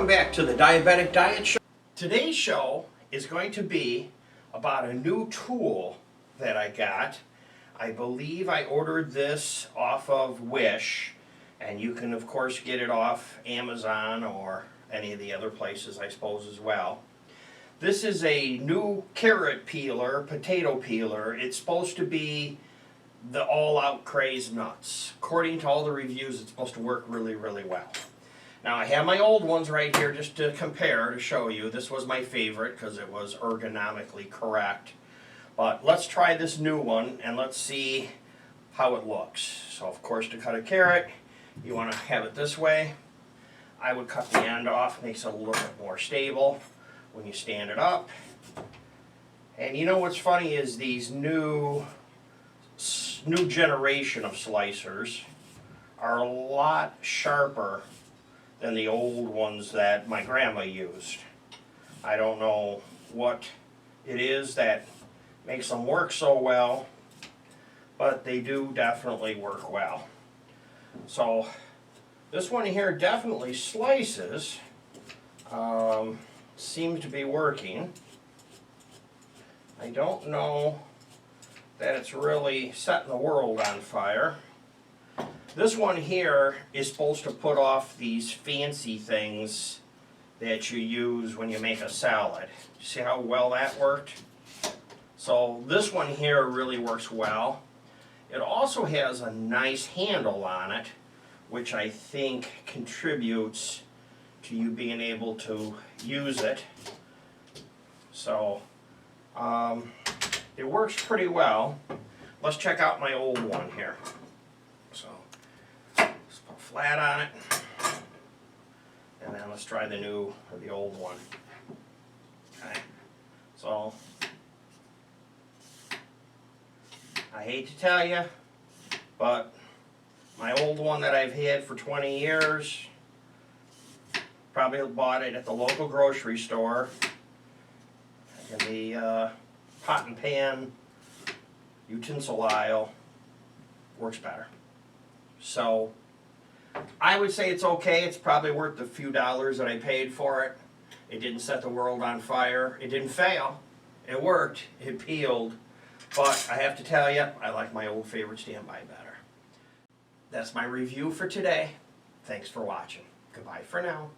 back to the Diabetic Diet Show. Today's show is going to be about a new tool that I got. I believe I ordered this off of Wish, and you can of course get it off Amazon or any of the other places I suppose as well. This is a new carrot peeler, potato peeler. It's supposed to be the all-out craze nuts. According to all the reviews, it's supposed to work really, really well. Now I have my old ones right here just to compare, to show you. This was my favorite because it was ergonomically correct. But let's try this new one and let's see how it looks. So of course, to cut a carrot, you want to have it this way. I would cut the end off, makes it a little bit more stable when you stand it up. And you know what's funny is these new generation of slicers are a lot sharper than the old ones that my grandma used. I don't know what it is that makes them work so well, but they do definitely work well. So this one here definitely slices. Seems to be working. I don't know that it's really setting the world on fire. This one here is supposed to put off these fancy things that you use when you make a salad. See how well that worked? So this one here really works well. It also has a nice handle on it, which I think contributes to you being able to use it. So it works pretty well. Let's check out my old one here. So let's put flat on it, and then let's try the new or the old one. Okay. So I hate to tell you, but my old one that I've had for 20 years, probably bought it at the local grocery store in the pot and pan utensil aisle, works better. So I would say it's okay. It's probably worth the few dollars that I paid for it. It didn't set the world on fire. It didn't fail. It worked. It peeled. But I have to tell you, I like my old favorite standby better. That's my review for today. Thanks for watching. Goodbye for now.